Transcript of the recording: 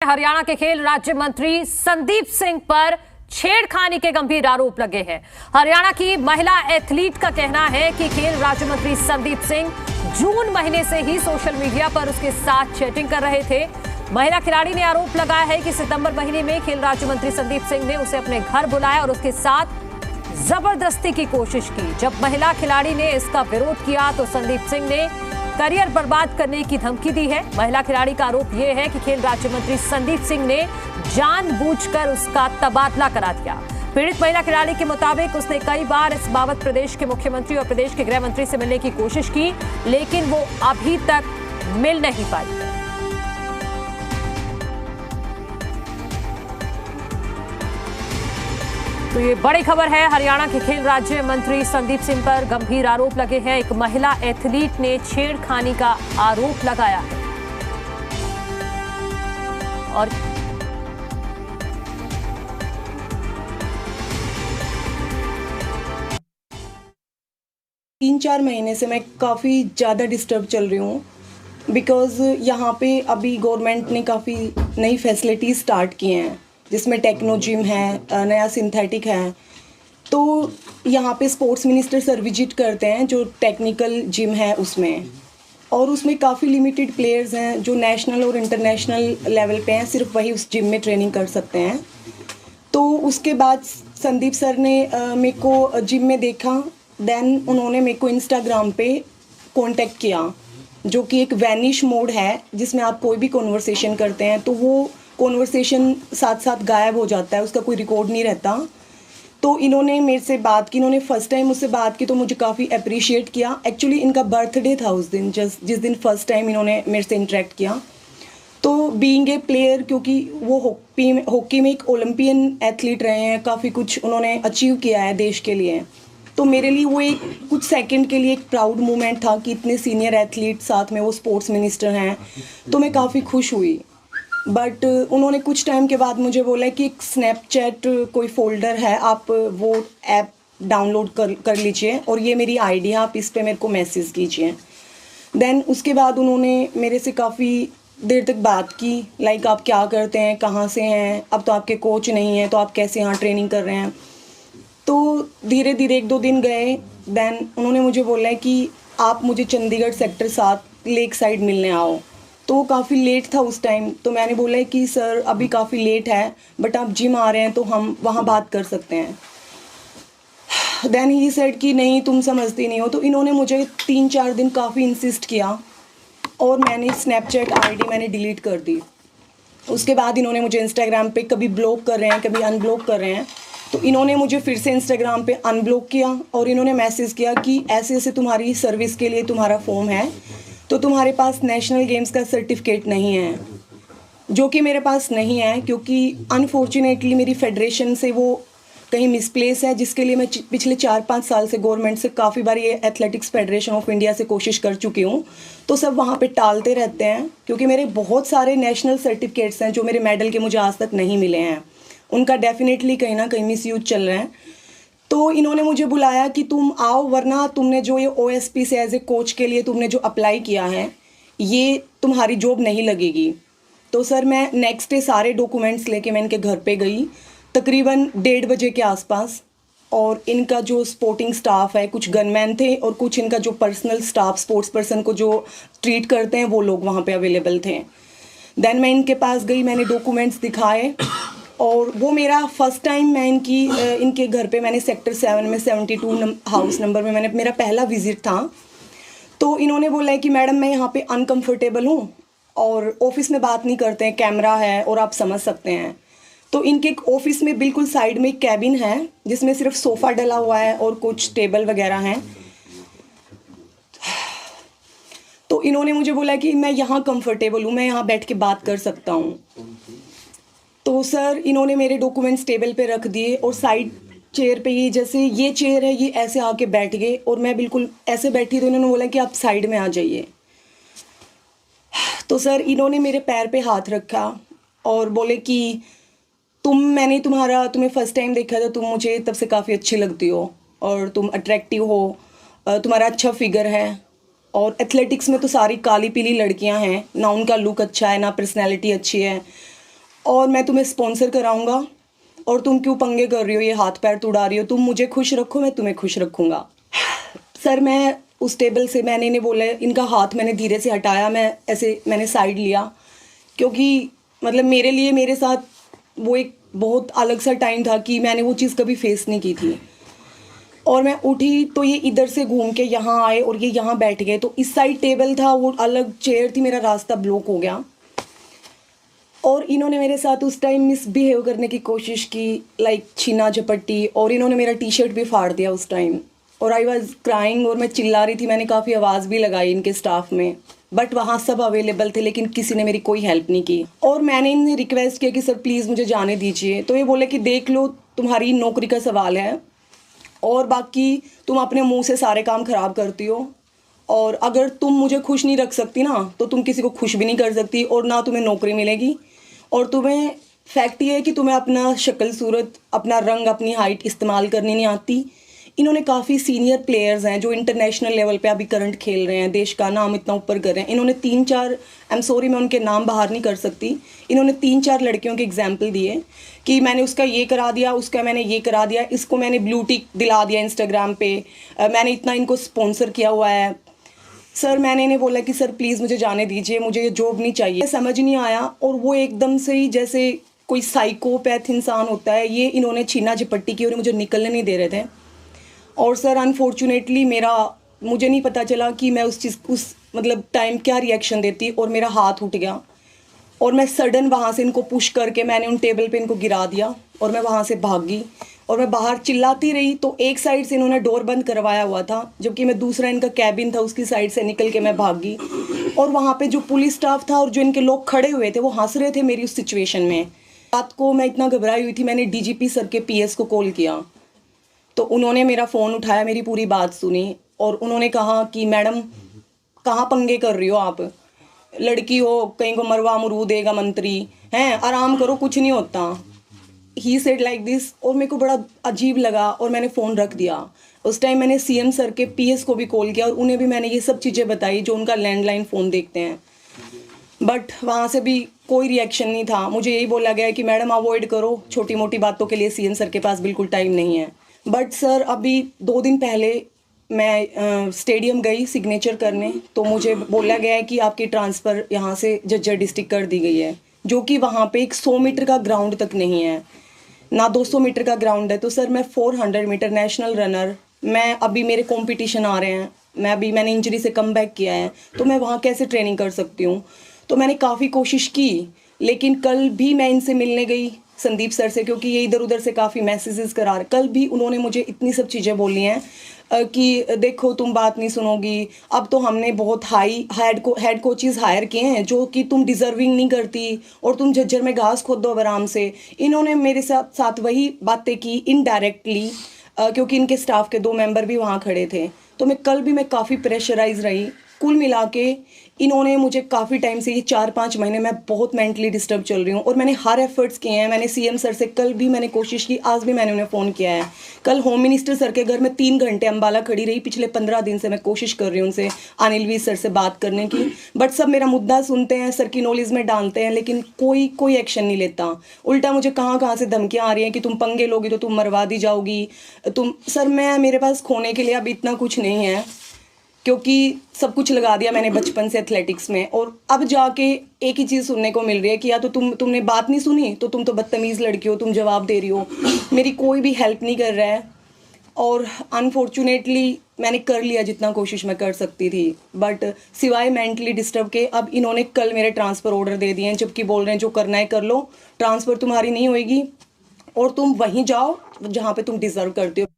हरियाणा के खेल राज्य मंत्री संदीप सिंह पर छेड़खानी के गंभीर आरोप लगे हैं। हरियाणा की महिला एथलीट का कहना है कि खेल राज्य मंत्री संदीप सिंह जून महीने से ही सोशल मीडिया पर उसके साथ चैटिंग कर रहे थे। महिला खिलाड़ी ने आरोप लगाया है कि सितंबर महीने में खेल राज्य मंत्री संदीप सिंह ने उसे अपने घर बुलाया और उसके साथ जबरदस्ती की कोशिश की। जब महिला खिलाड़ी ने इसका विरोध किया तो संदीप सिंह ने करियर बर्बाद करने की धमकी दी है। महिला खिलाड़ी का आरोप यह है कि खेल राज्य मंत्री संदीप सिंह ने जानबूझकर उसका तबादला करा दिया। पीड़ित महिला खिलाड़ी के मुताबिक उसने कई बार इस बाबत प्रदेश के मुख्यमंत्री और प्रदेश के गृह मंत्री से मिलने की कोशिश की, लेकिन वो अभी तक मिल नहीं पाई। तो ये बड़ी खबर है। हरियाणा के खेल राज्य मंत्री संदीप सिंह पर गंभीर आरोप लगे हैं। एक महिला एथलीट ने छेड़खानी का आरोप लगाया है और तीन चार महीने से मैं काफ़ी ज़्यादा डिस्टर्ब चल रही हूँ बिकॉज़ यहाँ पे अभी गवर्नमेंट ने काफ़ी नई फैसिलिटीज़ स्टार्ट किए हैं, जिसमें टेक्नो जिम है, नया सिंथेटिक है। तो यहाँ पे स्पोर्ट्स मिनिस्टर सर विजिट करते हैं जो टेक्निकल जिम है उसमें, और उसमें काफ़ी लिमिटेड प्लेयर्स हैं जो नेशनल और इंटरनेशनल लेवल पे हैं, सिर्फ वही उस जिम में ट्रेनिंग कर सकते हैं। तो उसके बाद संदीप सर ने मेरे को जिम में देखा, देन उन्होंने मेरे को इंस्टाग्राम पे कांटेक्ट किया, जो कि एक वैनिश मोड है जिसमें आप कोई भी कॉन्वर्सेशन करते हैं तो वो कॉन्वर्सेशन साथ साथ गायब हो जाता है, उसका कोई रिकॉर्ड नहीं रहता। तो इन्होंने मेरे से बात की, इन्होंने फर्स्ट टाइम मुझसे बात की तो मुझे काफ़ी अप्रिशिएट किया। एक्चुअली इनका बर्थडे था उस दिन, जिस दिन फर्स्ट टाइम इन्होंने मेरे से इंटरेक्ट किया। तो बीइंग ए प्लेयर, क्योंकि वो हॉकी में एक ओलंपियन एथलीट रहे हैं, काफ़ी कुछ उन्होंने अचीव किया है देश के लिए, तो मेरे लिए वो एक कुछ सेकंड के लिए एक प्राउड मोमेंट था कि इतने सीनियर एथलीट साथ में वो स्पोर्ट्स मिनिस्टर हैं, तो मैं काफ़ी खुश हुई। बट उन्होंने कुछ टाइम के बाद मुझे बोला कि एक स्नैपचैट कोई फोल्डर है, आप वो ऐप डाउनलोड कर लीजिए और ये मेरी आईडी है, आप इस पे मेरे को मैसेज कीजिए। देन उसके बाद उन्होंने मेरे से काफ़ी देर तक बात की, लाइक आप क्या करते हैं, कहाँ से हैं, अब तो आपके कोच नहीं हैं तो आप कैसे यहाँ ट्रेनिंग कर रहे हैं। तो धीरे धीरे 1-2 दिन गए, देन उन्होंने मुझे बोला कि आप मुझे चंडीगढ़ सेक्टर 7 लेक साइड मिलने आओ। तो काफ़ी लेट था उस टाइम, तो मैंने बोला कि सर अभी काफ़ी लेट है, बट आप जिम आ रहे हैं तो हम वहाँ बात कर सकते हैं। देन ही सेड कि नहीं तुम समझती नहीं हो। तो इन्होंने मुझे 3-4 दिन काफ़ी इंसिस्ट किया और मैंने स्नैपचैट आईडी मैंने डिलीट कर दी। उसके बाद इन्होंने मुझे इंस्टाग्राम पे कभी ब्लॉक कर रहे हैं, कभी अनब्लॉक कर रहे हैं। तो इन्होंने मुझे फिर से इंस्टाग्राम पे अनब्लॉक किया और इन्होंने मैसेज किया कि ऐसे ऐसे तुम्हारी सर्विस के लिए तुम्हारा फॉर्म है, तो तुम्हारे पास नेशनल गेम्स का सर्टिफिकेट नहीं है, जो कि मेरे पास नहीं है, क्योंकि अनफॉर्चुनेटली मेरी फेडरेशन से वो कहीं मिसप्लेस है, जिसके लिए मैं पिछले 4-5 साल से गवर्नमेंट से काफ़ी बार ये एथलेटिक्स फेडरेशन ऑफ इंडिया से कोशिश कर चुकी हूँ, तो सब वहाँ पे टालते रहते हैं। क्योंकि मेरे बहुत सारे नेशनल सर्टिफिकेट्स हैं जो मेरे मेडल के मुझे आज तक नहीं मिले हैं, उनका डेफिनेटली कहीं ना कहीं मिसयूज चल रहा है। तो इन्होंने मुझे बुलाया कि तुम आओ, वरना तुमने जो ये OSP से एज ए कोच के लिए तुमने जो अप्लाई किया है, ये तुम्हारी जॉब नहीं लगेगी। तो सर मैं नेक्स्ट डे सारे डॉक्यूमेंट्स लेके मैं इनके घर पे गई, तकरीबन 1:30 बजे के आसपास। और इनका जो स्पोर्टिंग स्टाफ है, कुछ गनमैन थे और कुछ इनका जो पर्सनल स्टाफ स्पोर्ट्स पर्सन को जो ट्रीट करते हैं वो लोग वहाँ पे अवेलेबल थे। देन मैं इनके पास गई, मैंने डॉक्यूमेंट्स दिखाए और वो मेरा फर्स्ट टाइम मैं इनके घर पे मैंने सेक्टर 7 में 72 हाउस नंबर में मैंने मेरा पहला विजिट था। तो इन्होंने बोला है कि मैडम मैं यहाँ पे अनकंफर्टेबल हूँ और ऑफिस में बात नहीं करते हैं, कैमरा है और आप समझ सकते हैं। तो इनके ऑफिस में बिल्कुल साइड में एक कैबिन है जिसमें सिर्फ सोफ़ा डला हुआ है और कुछ टेबल वगैरह हैं। तो इन्होंने मुझे बोला कि मैं यहाँ कंफर्टेबल हूँ, मैं यहाँ बैठ के बात कर सकता हूँ। तो सर इन्होंने मेरे डॉक्यूमेंट्स टेबल पे रख दिए और साइड चेयर पे, ये जैसे ये चेयर है, ये ऐसे आके बैठ गए और मैं बिल्कुल ऐसे बैठी, तो इन्होंने बोला कि आप साइड में आ जाइए। तो सर इन्होंने मेरे पैर पे हाथ रखा और बोले कि मैंने तुम्हें फर्स्ट टाइम देखा था, तुम मुझे तब से काफ़ी अच्छी लगती हो और तुम अट्रैक्टिव हो, तुम्हारा अच्छा फिगर है और एथलेटिक्स में तो सारी काली पीली लड़कियां हैं ना, उनका लुक अच्छा है ना पर्सनैलिटी अच्छी है। और मैं तुम्हें स्पॉन्सर कराऊंगा और तुम क्यों पंगे कर रही हो, ये हाथ पैर तुड़ा रही हो, तुम मुझे खुश रखो मैं तुम्हें खुश रखूंगा। सर मैं उस टेबल से मैंने इन्हें बोला, इनका हाथ मैंने धीरे से हटाया, मैंने साइड लिया, क्योंकि मतलब मेरे लिए मेरे साथ वो एक बहुत अलग सा टाइम था कि मैंने वो चीज़ कभी फेस नहीं की थी। और मैं उठी तो ये इधर से घूम के यहाँ आए और ये यहाँ बैठ गए, तो इस साइड टेबल था, वो अलग चेयर थी, मेरा रास्ता ब्लॉक हो गया। और इन्होंने मेरे साथ उस टाइम मिसबिहेव करने की कोशिश की, लाइक छीना झपट्टी, और इन्होंने मेरा टी शर्ट भी फाड़ दिया उस टाइम। और आई वॉज क्राइंग और मैं चिल्ला रही थी, मैंने काफ़ी आवाज़ भी लगाई इनके स्टाफ में, बट वहाँ सब अवेलेबल थे लेकिन किसी ने मेरी कोई हेल्प नहीं की। और मैंने इन्हें रिक्वेस्ट किया कि सर प्लीज़ मुझे जाने दीजिए, तो ये बोले कि देख लो तुम्हारी नौकरी का सवाल है और बाकी तुम अपने मुंह से सारे काम ख़राब करती हो, और अगर तुम मुझे खुश नहीं रख सकती ना तो तुम किसी को खुश भी नहीं कर सकती, और ना तुम्हें नौकरी मिलेगी। और तुम्हें फैक्ट ये है कि तुम्हें अपना शक्ल सूरत, अपना रंग, अपनी हाइट इस्तेमाल करनी नहीं आती। इन्होंने काफ़ी सीनियर प्लेयर्स हैं जो इंटरनेशनल लेवल पे अभी करंट खेल रहे हैं, देश का नाम इतना ऊपर कर रहे हैं। इन्होंने 3-4, आई एम सॉरी मैं उनके नाम बाहर नहीं कर सकती, इन्होंने 3-4 लड़कियों के एग्जाम्पल दिए कि मैंने उसका ये करा दिया, उसका मैंने ये करा दिया, इसको मैंने ब्लू टिक दिला दिया इंस्टाग्राम पे, मैंने इतना इनको स्पॉन्सर किया हुआ है। सर मैंने इन्हें बोला कि सर प्लीज़ मुझे जाने दीजिए, मुझे ये जॉब नहीं चाहिए। समझ नहीं आया, और वो एकदम से ही जैसे कोई साइकोपैथ इंसान होता है, ये इन्होंने छीना झपट्टी की और मुझे निकलने नहीं दे रहे थे। और सर अनफॉर्चुनेटली मुझे नहीं पता चला कि मैं उस मतलब टाइम क्या रिएक्शन देती, और मेरा हाथ उठ गया और मैं सडन वहाँ से इनको पुश करके मैंने उन टेबल पे इनको गिरा दिया और मैं वहाँ से भागी और मैं बाहर चिल्लाती रही। तो एक साइड से इन्होंने डोर बंद करवाया हुआ था, जबकि मैं दूसरा इनका कैबिन था उसकी साइड से निकल के मैं भागी। और वहाँ पे जो पुलिस स्टाफ था और जो इनके लोग खड़े हुए थे वो हंस रहे थे मेरी उस सिचुएशन में। रात को मैं इतना घबराई हुई थी, मैंने डीजीपी सर के पीएस को कॉल किया, तो उन्होंने मेरा फ़ोन उठाया, मेरी पूरी बात सुनी और उन्होंने कहा कि मैडम कहाँ पंगे कर रही हो आप, लड़की हो, कहीं को मरवा अमरूद देगा मंत्री हैं, आराम करो कुछ नहीं होता। ही सेड लाइक दिस, और मेरे को बड़ा अजीब लगा और मैंने फ़ोन रख दिया। उस टाइम मैंने सीएम सर के पीएस को भी कॉल किया और उन्हें भी मैंने ये सब चीज़ें बताई जो उनका लैंडलाइन फ़ोन देखते हैं, बट वहाँ से भी कोई रिएक्शन नहीं था। मुझे यही बोला गया कि मैडम अवॉइड करो, छोटी मोटी बातों के लिए सीएम सर के पास बिल्कुल टाइम नहीं है। बट सर अभी 2 दिन पहले मैं स्टेडियम गई सिग्नेचर करने, तो मुझे बोला गया है कि आपकी ट्रांसफ़र यहाँ से झज्जर डिस्ट्रिक्ट कर दी गई है, जो कि वहाँ पे एक 100 मीटर का ग्राउंड तक नहीं है, ना 200 मीटर का ग्राउंड है। तो सर मैं 400 मीटर नेशनल रनर, मैं अभी मेरे कंपटीशन आ रहे हैं, मैंने इंजरी से कम बैक किया है, तो मैं वहाँ कैसे ट्रेनिंग कर सकती हूँ। तो मैंने काफ़ी कोशिश की, लेकिन कल भी मैं इनसे मिलने गई संदीप सर से, क्योंकि ये इधर उधर से काफ़ी मैसेजेस करा रहे। कल भी उन्होंने मुझे इतनी सब चीज़ें बोली हैं कि देखो तुम बात नहीं सुनोगी, अब तो हमने बहुत हाई हेड कोचेस हायर किए हैं जो कि तुम डिज़र्विंग नहीं करती, और तुम झज्जर में घास खोद दो आराम से। इन्होंने मेरे साथ वही बातें की इनडायरेक्टली, क्योंकि इनके स्टाफ के 2 मेंबर भी वहाँ खड़े थे। तो कल भी मैं काफ़ी प्रेशराइज रही। कुल मिला के इन्होंने मुझे काफ़ी टाइम से, ये 4-5 महीने मैं बहुत मेंटली डिस्टर्ब चल रही हूँ, और मैंने हर एफर्ट्स किए हैं। मैंने सीएम सर से कल भी मैंने कोशिश की, आज भी मैंने उन्हें फ़ोन किया है। कल होम मिनिस्टर सर के घर में 3 घंटे अम्बाला खड़ी रही। पिछले 15 दिन से मैं कोशिश कर रही हूँ उनसे, अनिल वी सर से बात करने की, बट सब मेरा मुद्दा सुनते हैं, सर की नॉलेज में डालते हैं, लेकिन कोई एक्शन नहीं लेता। उल्टा मुझे कहाँ से धमकियाँ आ रही हैं कि तुम पंगे लोगी तो तुम मरवा दी जाओगी। सर मेरे पास खोने के लिए अब इतना कुछ नहीं है, क्योंकि सब कुछ लगा दिया मैंने बचपन से एथलेटिक्स में, और अब जाके एक ही चीज़ सुनने को मिल रही है कि या तो तुमने बात नहीं सुनी, तो तुम तो बदतमीज़ लड़की हो, तुम जवाब दे रही हो। मेरी कोई भी हेल्प नहीं कर रहा है, और अनफॉर्चुनेटली मैंने कर लिया जितना कोशिश मैं कर सकती थी, बट सिवाय मेंटली डिस्टर्ब के अब इन्होंने कल मेरे ट्रांसफ़र ऑर्डर दे दिए हैं, जबकि बोल रहे हैं जो करना है कर लो, ट्रांसफ़र तुम्हारी नहीं होएगी और तुम वहीं जाओ जहाँ पर तुम डिज़र्व करते हो।